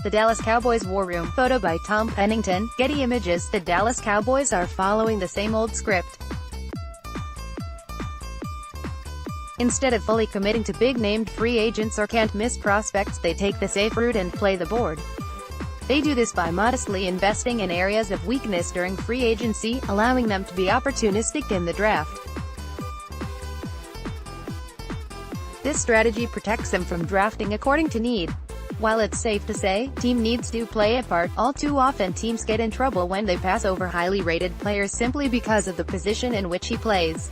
The Dallas Cowboys War Room. Photo by Tom Pennington. Getty Images. The Dallas Cowboys are following the same old script. Instead of fully committing to big-named free agents or can't-miss prospects, they take the safe route and play the board. They do this by modestly investing in areas of weakness during free agency, allowing them to be opportunistic in the draft. This strategy protects them from drafting according to need. While it's safe to say, team needs do play a part, all too often teams get in trouble when they pass over highly rated players simply because of the position in which he plays.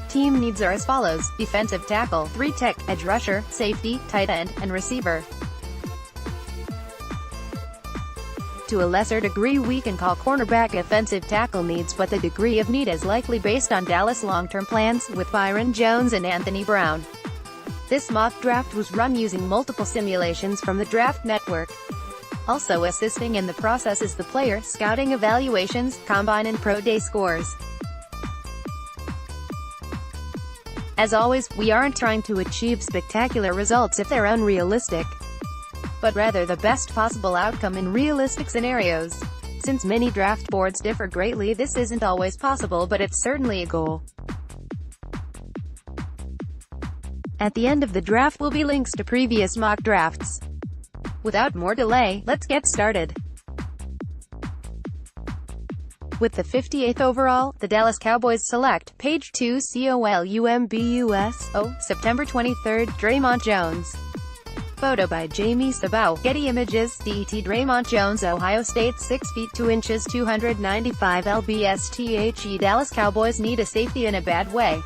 Team needs are as follows: defensive tackle, 3 tech, edge rusher, safety, tight end, and receiver. To a lesser degree we can call cornerback offensive tackle needs, but the degree of need is likely based on Dallas' long-term plans, with Byron Jones and Anthony Brown. This mock draft was run using multiple simulations from the Draft Network. Also assisting in the process is the player scouting evaluations, combine and pro day scores. As always, we aren't trying to achieve spectacular results if they're unrealistic, but rather the best possible outcome in realistic scenarios. Since many draft boards differ greatly, this isn't always possible, but it's certainly a goal. At the end of the draft will be links to previous mock drafts. Without more delay, let's get started. With the 58th overall, the Dallas Cowboys select, page 2 COLUMBUS, September 23, Draymond Jones. Photo by Jamie Sabow. Getty Images. Det. Draymond Jones, Ohio State, 6 feet 2 inches, 295 lbs. Dallas Cowboys need a safety in a bad way.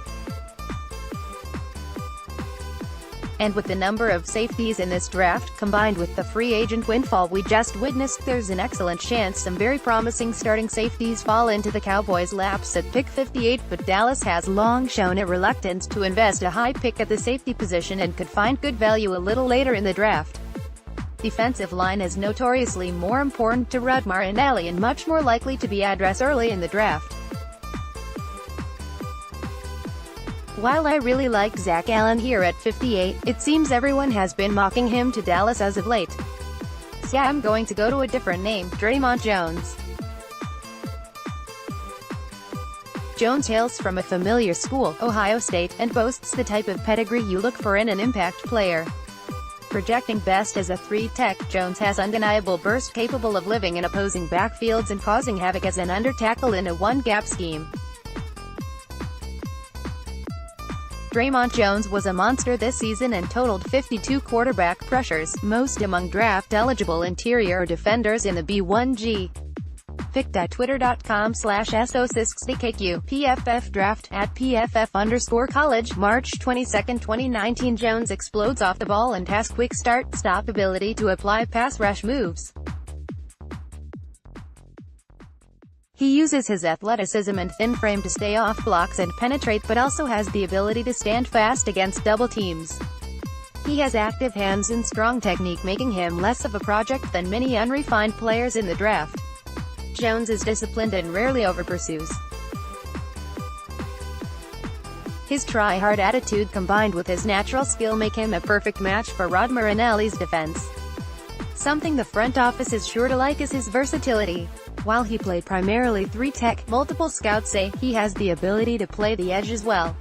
And with the number of safeties in this draft, combined with the free agent windfall we just witnessed, there's an excellent chance some very promising starting safeties fall into the Cowboys' laps at pick 58, but Dallas has long shown a reluctance to invest a high pick at the safety position and could find good value a little later in the draft. Defensive line is notoriously more important to Rod Marinelli and much more likely to be addressed early in the draft. While I really like Zach Allen here at 58, it seems everyone has been mocking him to Dallas as of late. So I'm going to go to a different name, Draymond Jones. Jones hails from a familiar school, Ohio State, and boasts the type of pedigree you look for in an impact player. Projecting best as a 3 tech, Jones has undeniable burst capable of living in opposing backfields and causing havoc as an under tackle in a one-gap scheme. Draymond Jones was a monster this season and totaled 52 quarterback pressures, most among draft-eligible interior defenders in the B1G. Pic.twitter.com/SO6DKQ, PFF Draft, @PFF_college, March 22, 2019. Jones explodes off the ball and has quick start-stop ability to apply pass rush moves. He uses his athleticism and thin frame to stay off blocks and penetrate, but also has the ability to stand fast against double teams. He has active hands and strong technique, making him less of a project than many unrefined players in the draft. Jones is disciplined and rarely overpursues. His try-hard attitude combined with his natural skill make him a perfect match for Rod Marinelli's defense. Something the front office is sure to like is his versatility. While he played primarily 3 tech, multiple scouts say he has the ability to play the edge as well.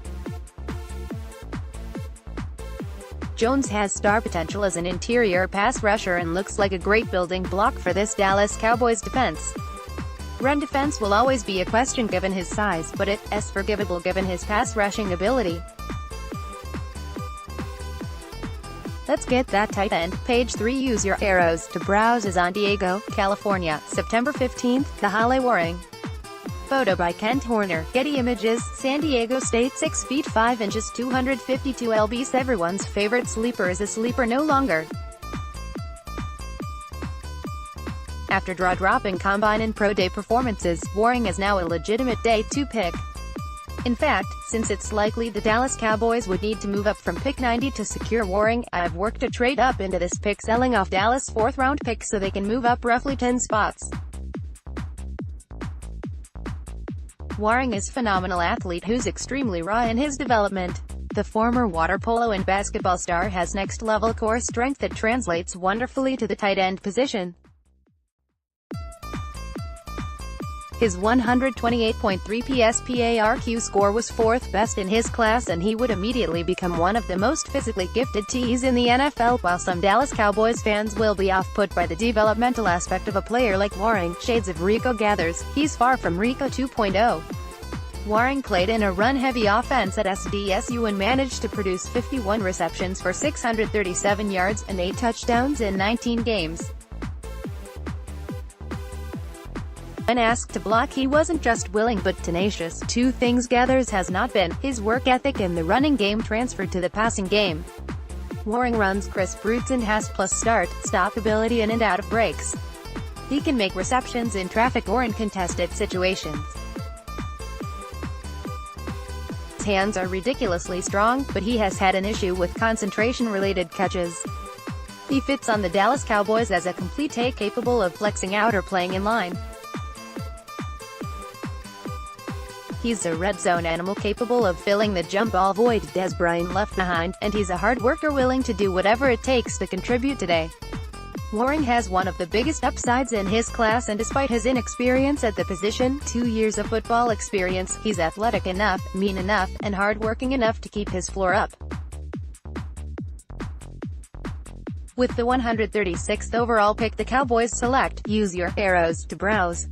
Jones has star potential as an interior pass rusher and looks like a great building block for this Dallas Cowboys defense. Run defense will always be a question given his size, but it's forgivable given his pass rushing ability. Let's get that tight end. Page 3 Use your arrows to browse as San Diego, California, September 15, Kahale Warring. Photo by Kent Horner. Getty Images. San Diego State, 6 feet 5 inches, 252 lbs. Everyone's favorite sleeper is a sleeper no longer. After draw-dropping combine and pro day performances, Warring is now a legitimate day 2 pick. In fact, since it's likely the Dallas Cowboys would need to move up from pick 90 to secure Warring, I've worked a trade up into this pick, selling off Dallas' 4th-round pick so they can move up roughly 10 spots. Warring is a phenomenal athlete who's extremely raw in his development. The former water polo and basketball star has next-level core strength that translates wonderfully to the tight end position. His 128.3 PSPARQ score was fourth best in his class, and he would immediately become one of the most physically gifted Ts in the NFL. While some Dallas Cowboys fans will be off-put by the developmental aspect of a player like Waring, shades of Rico gathers, he's far from Rico 2.0. Waring played in a run-heavy offense at SDSU and managed to produce 51 receptions for 637 yards and 8 touchdowns in 19 games. When asked to block, he wasn't just willing but tenacious. Two things gathers has not been: his work ethic and the running game transferred to the passing game. Waring runs crisp routes and has plus start-stop ability in and out of breaks. He can make receptions in traffic or in contested situations. His hands are ridiculously strong, but he has had an issue with concentration-related catches. He fits on the Dallas Cowboys as a complete take capable of flexing out or playing in line. He's a red zone animal capable of filling the jump ball void Des Bryant left behind, and he's a hard worker willing to do whatever it takes to contribute today. Waring has one of the biggest upsides in his class, and despite his inexperience at the position, 2 years of football experience, he's athletic enough, mean enough, and hard-working enough to keep his floor up. With the 136th overall pick, the Cowboys select, use your arrows to browse.